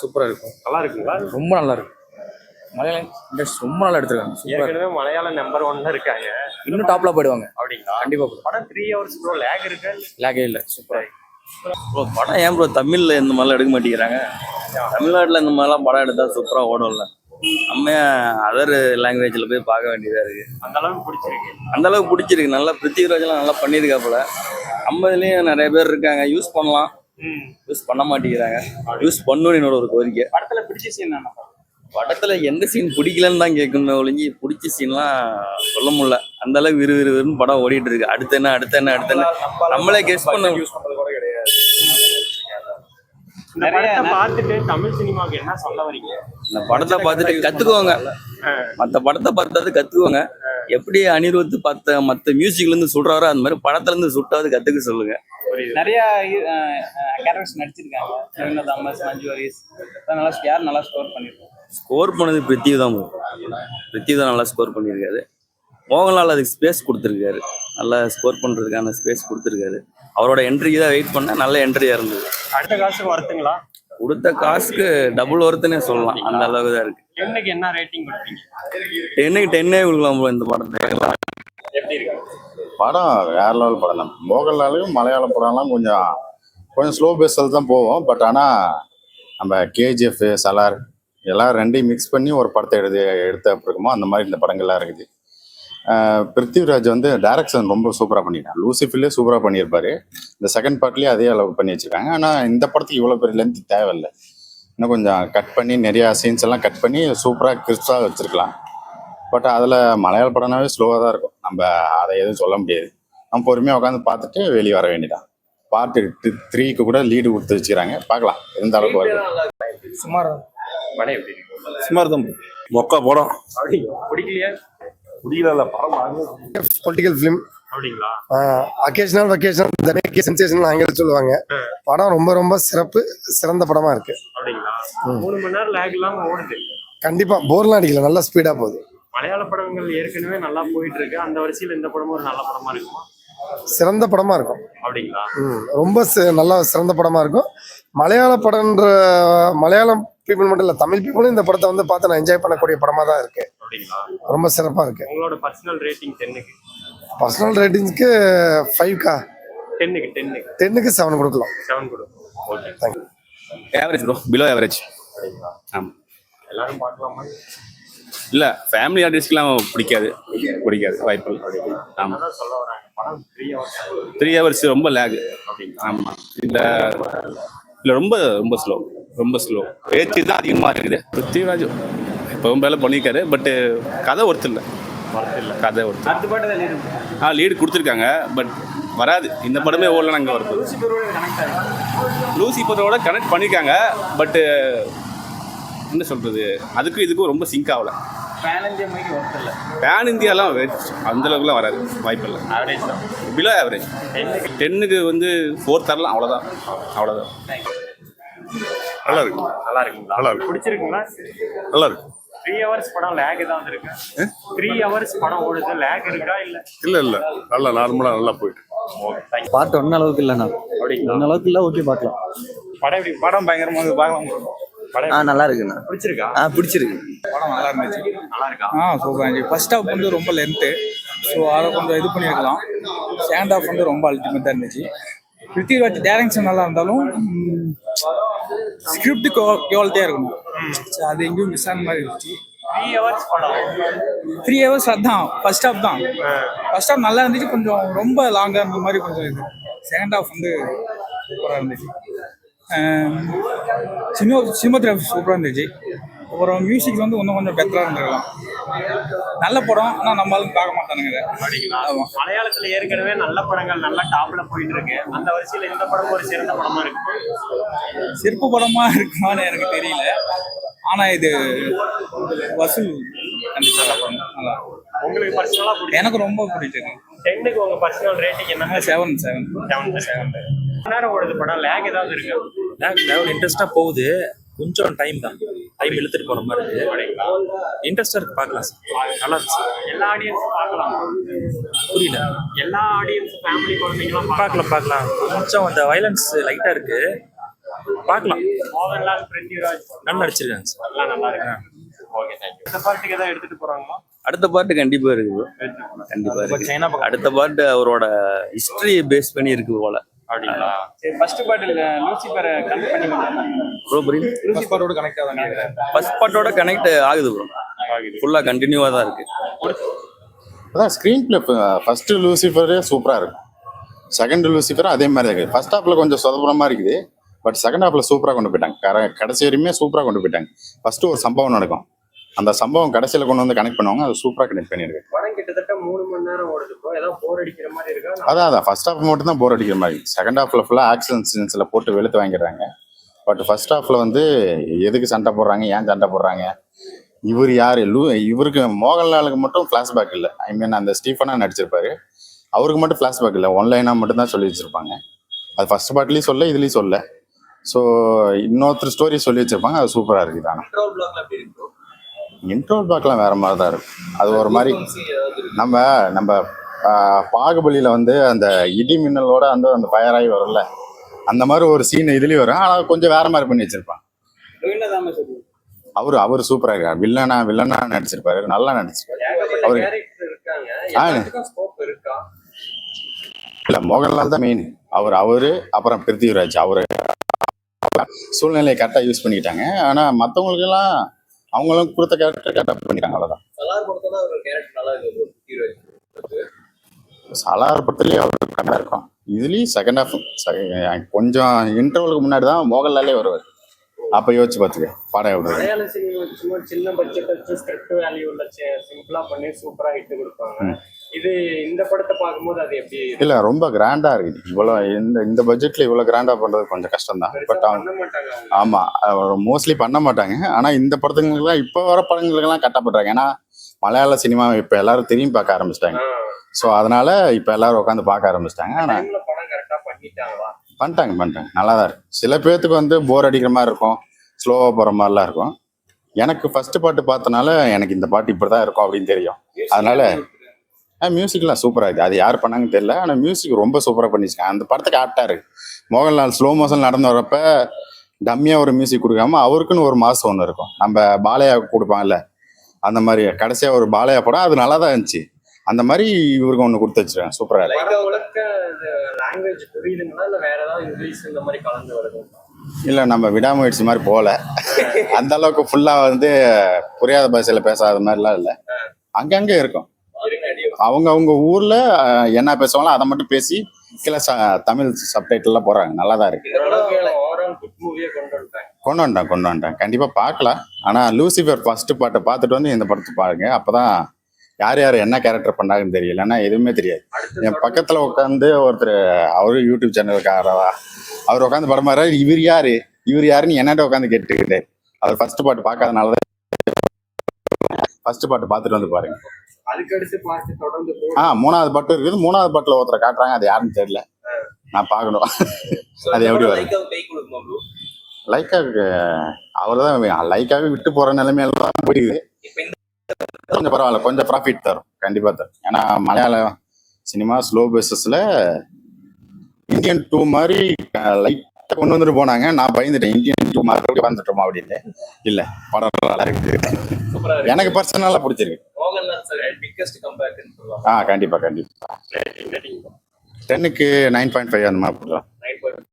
சூப்பரா இருக்கும். நல்லா இருக்குங்களா? ரொம்ப நல்லா இருக்கு. மலையாளம் இண்டஸ்ட்ரி ரொம்ப நல்லா எடுத்துருக்காங்க. ஏற்கனவே மலையாளம் நம்பர் 1 இருக்காங்க. இன்னும் டாப்ல போயிடுவாங்க அப்படிங்களா? கண்டிப்பா. படம் 3 hours ப்ரோ. லேக் இருக்கு? லேகே இல்லை. சூப்பரா ப்ரோ படம் ஏன் ப்ரோ தமிழ்ல இந்த மாதிரிலாம் எடுக்க மாட்டேங்கிறாங்க? தமிழ்நாட்டில் இந்த மாதிரிலாம் படம் எடுத்தா சூப்பரா ஓடும்ல. நம்ம அதர் லாங்குவேஜ்ல போய் பார்க்க வேண்டியதா இருக்கு. அந்த அளவுக்கு பிடிச்சிருக்கு. அந்த அளவுக்கு பிடிச்சிருக்கு. நல்லா பிருத்திவிராஜ்லாம் நல்லா பண்ணியிருக்காப்புல. நம்ம இதுலயும் நிறைய பேர் இருக்காங்க, யூஸ் பண்ணலாம், யூஸ் பண்ண மாட்டேங்கிறாங்க. யூஸ் பண்ணணும்னு என்னோட ஒரு கோரிக்கை. படத்துல பிடிச்ச சீன் என்ன? படத்துல எந்த சீன் பிடிக்கலன்னு தான் கேட்கணும் ஒழிஞ்சு பிடிச்ச சீன்லாம் சொல்ல முடியல. அந்த அளவுக்கு விறுவிறுன்னு படம் ஓடிட்டு இருக்கு. அடுத்து என்ன நம்மளே கெஸ் பண்ண யூஸ் பண்றது கூட கிடையாது. இந்த படத்தை பார்த்துட்டு தமிழ் சினிமாவுக்கு என்ன சொல்ல வரீங்க? இந்த படத்தை பார்த்துட்டு கத்துக்குவாங்க. மற்ற படத்தை பார்த்தாவது கத்துக்குவாங்க. எப்படி அனிருத் மற்ற மியூசிக்ல இருந்து சுடுறாரோ அந்த மாதிரி படத்துல இருந்து சுட்டாவது கத்துக்க சொல்லுங்க. நிறைய கேரக்டர்ஸ் நடிச்சிருக்காங்க. மஞ்சு வாரியஸ் நல்லா ஸ்கோர் பண்ணிருக்காங்க. ஸ்கோர் பண்ணது பிருத்திவி தான். நல்லா ஸ்கோர் பண்ணியிருக்காரு. மோகன்லால் அதுக்கு ஸ்பேஸ் கொடுத்துருக்காரு. நல்லா ஸ்கோர் பண்றதுக்கான ஸ்பேஸ் கொடுத்துருக்காரு. அவரோட என்ட்ரிக்கு தான் வெயிட் பண்ண நல்ல என்ட்ரியா இருந்தது. அடுத்த காசுக்கு வருத்துங்களா? கொடுத்த காசுக்கு டபுள் ஒர்த்துன்னே சொல்லலாம். அந்த அளவுக்கு தான் இருக்கு. 10க்கு என்ன ரேட்டிங் கொடுப்பீங்க? 10க்கு 10 கொடுக்கலாம் இந்த படத்தை. எப்படி இருக்கு படம்? வேற லெவல் படம் தான். மோகன்லாலும் மலையாள படம்லாம் கொஞ்சம் ஸ்லோ பேஸில் தான் போவோம். பட் ஆனால் நம்ம கேஜிஎஃப், சலார் எல்லாம் ரெண்டையும் மிக்ஸ் பண்ணி ஒரு படத்தை எடுத்த இருக்குமோ அந்த மாதிரி இந்த படங்கள்லாம் இருக்குது. பிருத்திவிராஜ் டைரக்ஷன் ரொம்ப சூப்பராக பண்ணிட்டான். லூசிஃபிலே சூப்பராக பண்ணியிருப்பாரு. இந்த செகண்ட் பார்ட்லேயே அதே அளவு பண்ணி வச்சுருக்காங்க. ஆனால் இந்த படத்துக்கு இவ்வளோ பெரிய லென்த் தேவையில்லை. இன்னும் கொஞ்சம் கட் பண்ணி நிறையா சீன்ஸ் எல்லாம் கட் பண்ணி சூப்பராக கிறிஸ்பாக வச்சுருக்கலாம். பட் அதில் மலையாள படம்னாவே ஸ்லோவாக தான் இருக்கும். நம்ம அதை எதுவும் சொல்ல முடியாது. நம்ம பொறுமையாக உட்காந்து பார்த்துட்டு வெளியே வர வேண்டியதான். பார்ட் 3க்கு கூட லீடு கொடுத்து வச்சுக்கிறாங்க. பார்க்கலாம் எந்த அளவுக்கு வருது. சுமார் படம் எப்படி இருக்கு? சுமார் தான். மொக்கா படம். பிடிக்கலையா? பிடிக்கல படம். Political film. அப்படிங்களா? அக்கேஷனல் வெக்கேஷனல் த மேக் சென்சேஷனல் ஆங்கில சொல்லுவாங்க. படம் ரொம்ப சிறந்த படமா இருக்கு. அப்படிங்களா? 3 மணி நேரம் லேக் இல்லாம ஓடுது. கண்டிப்பா போர்லாம் அடிக்கல. நல்லா ஸ்பீடா போகுது. மலையாள படங்கள் ஏற்கனவே நல்லா போயிட்டு இருக்கு. அந்த வரிசையில் இந்த படமும் ஒரு நல்ல படமா இருக்குமா? சிறந்த படமா இருக்கும். அப்படிங்களா? ரொம்ப நல்லா சிறந்த படமா இருக்கும். மலையாளம் பீப்புள் மட்டும் இல்ல, தமிழ் பீப்புளும் இந்த படத்தை பார்த்து நான் என்ஜாய் பண்ணக்கூடிய படமா தான் இருக்கு. அப்படிங்களா? ரொம்ப சிறப்பா இருக்கு. உங்களோட பர்சனல் ரேட்டிங் 10க்கு? பர்சனல் ரேட்டிங்ஸ்க்கு 5க்கா? 10க்கு 7 கொடுக்கலாம். 7 கொடுக்கும். Okay, thank you. Average bro, below average. ஆமாம். எல்லாரும் பார்க்கலாமா? இல்லை, ஃபேமிலி ஆர்டிஸ்ட்லாம் பிடிக்காது வாய்ப்பு. ஆமாம். சொல்ல வராங்க படம் 3 hours ரொம்ப லேக். ஆமாம். இல்லை ரொம்ப ஸ்லோ பேச்சு தான் அதிகமாக இருக்குது. பிருத்திவிராஜ் இப்போவும் வேலை பண்ணியிருக்காரு. பட்டு கதை ஒர்த்து இல்லை. லீடு கொடுத்துருக்காங்க. பட் வராது. இந்த படமே ஓடலாம். அங்கே வருது. லூசிபரோட கனெக்ட் பண்ணியிருக்காங்க. பட்டு என்ன சொல்கிறது, அதுக்கும் இதுக்கும் ரொம்ப சிங்க் ஆகலை. பேன் இந்தியாலாம் அந்த அளவுக்குலாம் வராது. வாய்ப்பு இல்லை. ஆவரேஜ் தான். Below average. 10க்கு 4 தரலாம். அவ்வளோதான். நல்லா இருக்கு. நல்லா இருக்கு. பிடிச்சிருக்குங்களா? நல்லா இருக்கு. 3 hours படம் லேக் தான் இருக்கு. 3 hours படம் ஓடுது. லேக் இருக்கா? இல்ல நல்லா நார்மலா நல்லா போயிட்டு. பாட்டு ஒன்ன அளவுக்கு இல்லைண்ணா. ஒன்ன அளவுக்கு இல்லை. ஓகே, பார்க்கலாம். படம் எப்படி? படம் பயங்கரமாக பார்க்கலாம். படம் நல்லா இருக்குண்ணா. பிடிச்சிருக்கா? பிடிச்சிருக்கு. படம் நல்லா இருந்துச்சு. நல்லா இருக்கா? சூப்பராக இருந்துச்சு. ஃபர்ஸ்ட் ஹாஃப் ரொம்ப லென்த்து. ஸோ அதை கொஞ்சம் இது பண்ணியிருக்கலாம். செகண்ட் ஹாஃப் ரொம்ப அல்டிமேட்டாக இருந்துச்சு. பிருத்திவிராஜ் டைரக்ஷன் நல்லா இருந்தாலும் ஸ்கிரிப்ட் குவாலிட்டியாக இருக்கணும். அது எங்கேயும் மிஸ் ஆன மாதிரி இருந்துச்சு. 3 hours படம். 3 hours அதான் ஃபர்ஸ்ட் ஹாஃப் தான். ஃபர்ஸ்ட் ஹாஃப் நல்லா இருந்துச்சு. கொஞ்சம் ரொம்ப லாங்காக இருந்த மாதிரி கொஞ்சம் இது. செகண்ட் ஹாஃப் சூப்பராக இருந்துச்சு. சினிமோகிராஃபி சூப்பராக இருந்துச்சு. அப்புறம் மியூசிக் இன்னும் கொஞ்சம் பெட்டராக இருந்திருக்கலாம். நல்ல படம். ஆனால் நம்மளும் பார்க்க மாட்டானுங்க. மலையாளத்துல ஏற்கனவே நல்ல படங்கள் நல்லா டாப்ல போயிட்டு இருக்கு. அந்த வரிசையில இந்த படம் ஒரு சிறந்த படமா இருக்கு. சிறப்பு படமா இருக்குமான்னு எனக்கு தெரியல. ஆனா இது வசூல் கண்டிப்பா நல்லா. உங்களுக்கு பர்சனலா எனக்கு ரொம்ப பிடிச்சிருக்கு. 10க்கு உங்க பர்சனல் ரேட்டிங் என்ன? 7. நேரம் ஓடுது படம். லேக் ஏதாவது இருக்கு? லேக் இன்ட்ரெஸ்டா போகுது. கொஞ்சம் டைம் இழுத்துட்டு போற மாதிரி இருக்கு. இன்ட்ரெஸ்டா இருக்கு. பார்க்கலாம் சார். நல்லா இருக்கு சார். எல்லா ஆடியன்ஸும் பார்க்கலாம். புரியல. எல்லா ஆடியன்ஸ் ஃபேமிலி குழந்தைங்களாம் பார்க்கலாம். கொஞ்சம் அந்த வயலன்ஸ் லைட்டா இருக்கு. பார்க்கலாம். மோகன்லால், பிருத்திவிராஜ் நல்லா நடிச்சிருக்காங்க சார். எல்லாம் நல்லா இருக்கு. Okay, thank you. இந்த பாட்டுக்கு ஏதாவது எடுத்துட்டு போறாங்களா? அடுத்த பாட்டு கண்டிப்பா இருக்கு கண்டிப்பா இருக்கு. அடுத்த பாட்டு அவரோட ஹிஸ்டரி பேஸ் பண்ணி இருக்கு போல. அப்படிங்களா? சரி, ஃபர்ஸ்ட் பாட்டு லூசிஃபரை கனெக்ட் பண்ணி ப்ரோ புரியுது. லூசிஃபரோட கனெக்ட் ஆகுதாங்க. ஃபர்ஸ்ட் பாட்டோட கனெக்ட் ஆகுது ப்ரோ. ஃபுல்லா கண்டினியூவா தான் இருக்கு. அதான் ஸ்க்ரீன் பிளே ஃபர்ஸ்ட் லூசிஃபரே சூப்பராக இருக்கும். செகண்ட் லூசிஃபர் அதே மாதிரி தான் இருக்குது. ஃபர்ஸ்ட் ஹாஃபில் கொஞ்சம் சொதப்புறமா இருக்குது, பட் செகண்ட் ஹாஃபில் சூப்பராக கொண்டு போயிட்டாங்க. கடைசி வரையுமே சூப்பராக கொண்டு போயிட்டாங்க. ஃபர்ஸ்ட் ஒரு சம்பவம் நடக்கும், அந்த சம்பவம் கடைசியில் கொண்டு வந்து கனெக்ட் பண்ணுவாங்க, அது சூப்பராக கனெக்ட் பண்ணியிருக்கு. படம் கிட்டத்தட்ட 3 மணி நேரம் ஓடுது ப்ரோ. ஏதாவது போர் அடிக்கிற மாதிரி இருக்கா? அதான் ஃபர்ஸ்ட் ஹாஃப் மட்டும் தான் போர் அடிக்கிற மாதிரி. செகண்ட் ஹாஃபில் ஃபுல்லாக ஆக்ஷன் சீன்ஸில் போட்டு வெளுத்து வாங்கிடுறாங்க. பட் ஃபர்ஸ்ட் ஹாஃபில் வந்து எதுக்கு சண்டை போடுறாங்க, ஏன் சண்டை போடுறாங்க, இவர் யார், இவருக்கு மோகன்லாலுக்கு மட்டும் ஃப்ளாஷ்பேக் இல்லை. ஐ மீன் அந்த ஸ்டீஃபனா நடிச்சிருப்பாரு, அவருக்கு மட்டும் ஃப்ளாஷ்பேக் இல்லை, ஒன்லைனாக மட்டும் தான் சொல்லி வச்சிருப்பாங்க. அது ஃபர்ஸ்ட் பார்ட்லேயும் சொல்ல, இதுலேயும் சொல்ல. ஸோ இன்னொருத்தர் ஸ்டோரி சொல்லி வச்சிருப்பாங்க, அது சூப்பராக இருக்குது. ஆனால் இன்ட்ரோல் பிளாக்லாம் வேற மாதிரி தான் இருக்கும். அது ஒரு மாதிரி நம்ம பாகுபலியில் வந்து அந்த இடி மின்னலோட அந்த ஃபயர் ஆகி வரும்ல, அந்த மாதிரி ஒரு சீன் இதுலேயும் வரும். ஆனால் கொஞ்சம் வேற மாதிரி பண்ணி வச்சிருப்பாங்க. அவர் சூப்பராக இருக்கார். வில்லனா நடிச்சிருப்பாரு, நல்லா நடிச்சிருப்பாரு அவரு. இல்ல மோகன்லால் தான் மெயின். அவரு அப்புறம் பிருத்திவிராஜ் அவரு சூழ்நிலையை கரெக்டாக யூஸ் பண்ணிக்கிட்டாங்க. ஆனா மற்றவங்களுக்கு எல்லாம் அவங்களும் கொடுத்த கேரக்டர் கரெக்டாக பண்ணிட்டாங்க, அவ்வளவுதான். சலார் படத்துலயே அவர் கரெக்டாக இருக்கும். இதுலயும் செகண்ட் ஹாஃப் கொஞ்சம் இன்டர்வலுக்கு முன்னாடி தான் மோகன்லாலே வருவார். அப்ப யோசிச்சு பார்த்துக்க படம் எப்படி. மலையாள சினிமா சும்மா சின்ன பட்ஜெட் வச்சு ஸ்கிரிப்ட் வேல்யூ உள்ள சிம்பிளா பண்ணி சூப்பரா ஹிட் கொடுப்பாங்க. இந்த படத்தை பார்க்கும்போது அது எப்படி இல்ல ரொம்ப கிராண்டா இருக்குது. இவ்வளவு இந்த பட்ஜெட்ல இவ்வளவு கிராண்டா பண்றது கொஞ்சம் கஷ்டம் தான். பட் பண்ண மாட்டாங்க. ஆமா, மோஸ்ட்லி பண்ண மாட்டாங்க. ஆனா இந்த படத்துங்களுக்குலாம் இப்ப வர படங்களுக்கெல்லாம் கட்டப்படுறாங்க. ஏன்னா மலையாள சினிமா இப்ப எல்லாரும் திரும்பி பார்க்க ஆரம்பிச்சிட்டாங்க. ஸோ அதனால இப்ப எல்லாரும் உட்காந்து பார்க்க ஆரம்பிச்சிட்டாங்க. ஆனா படம் கரெக்டா பண்ணிட்டாங்களா? பண்ணிட்டாங்க நல்லா தான் இருக்கு. சில பேர்த்துக்கு வந்து போர் அடிக்கிற மாதிரி இருக்கும், ஸ்லோவா போற மாதிரிலாம் இருக்கும். எனக்கு ஃபர்ஸ்ட் பாட்டு பார்த்தனால எனக்கு இந்த பாட்டு இப்படிதான் இருக்கும் அப்படின்னு தெரியும். அதனால மியூசிக்லாம் சூப்பராக இருக்குது. அது யார் பண்ணாங்கன்னு தெரியல, ஆனால் மியூசிக் ரொம்ப சூப்பராக பண்ணிச்சிருக்காங்க. அந்த படத்துக்கு ஆப்டா இருக்கு. மோகன்லால் ஸ்லோ மோஷன் நடந்து வரப்ப டம்மியா ஒரு மியூசிக் கொடுக்காம அவருக்குன்னு ஒரு மாசம் ஒன்று இருக்கும். நம்ம பாலையா கொடுப்பாங்கல்ல, அந்த மாதிரி கடைசியா ஒரு பாலையா படம், அது நல்லா தான் இருந்துச்சு. அந்த மாதிரி இவருக்கு ஒன்று கொடுத்து வச்சிருக்காங்க, சூப்பராக இருக்கு. லாங்குவேஜ் புரியுதுங்களா இல்ல வேற ஏதாவது இங்கிலீஷ் இந்த மாதிரி கலந்து வருது? இல்லை, நம்ம விடாமுயற்சி மாதிரி போகல. அந்த அளவுக்கு ஃபுல்லா வந்து புரியாத பாஷையில பேசாத மாதிரிலாம் இல்லை. அங்கங்கே இருக்கும். அவங்க ஊர்ல என்ன பேசுவாங்களோ அதை மட்டும் பேசி கீழே தமிழ் சப்டைட்டில் போறாங்க. நல்லா தான் இருக்கு. கொண்டு வந்துட்டாங்க. கண்டிப்பா பார்க்கலாம். ஆனா லூசிஃபர் ஃபர்ஸ்ட் பாட்டை பார்த்துட்டு வந்து இந்த படத்தை பாருங்க. அப்பதான் யார் என்ன கேரக்டர் பண்ணாங்கன்னு தெரியல. ஏன்னா எதுவுமே தெரியாது. என் பக்கத்துல உட்காந்து ஒருத்தர், அவரு யூடியூப் சேனலுக்காரவா, அவர் உட்காந்து படம் மாதிரி இவர் யாருன்னு என்னட்ட உட்காந்து கேட்டுக்கிட்டாரு. அவர் ஃபர்ஸ்ட் பாட்டு பார்க்காதனாலதான் ஃபர்ஸ்ட் பாட்டு பார்த்துட்டு வந்து பாருங்க. மூணாவது பாட்டு இருக்குது. மூணாவது பாட்டுல ஒருத்தரை காட்டுறாங்க, அது யாருன்னு தெரியல, நான் பார்க்கணும். அது எப்படி வரும்? லைக்காவுக்கு அவர் தான் லைக்காவே விட்டு போற நிலைமையில தான் போயிடுது. கொஞ்சம் பரவாயில்ல, கொஞ்சம் ப்ராஃபிட் தரும், கண்டிப்பா தரும். ஏன்னா மலையாள சினிமா ஸ்லோ பேசஸ்ல இந்தியன் 2 மாதிரி லைட்டா கொண்டு வந்துட்டு போனாங்க. நான் பயந்துட்டேன், இந்தியன் 2 மாதிரி வந்துட்டோமா அப்படின்னு. இல்ல, படம் நல்லா இருக்கு. எனக்கு பர்சனலா பிடிச்சிருக்கு. கண்டிப்பா 10க்கு 9.5 அந்த மாதிரி போடலாம்.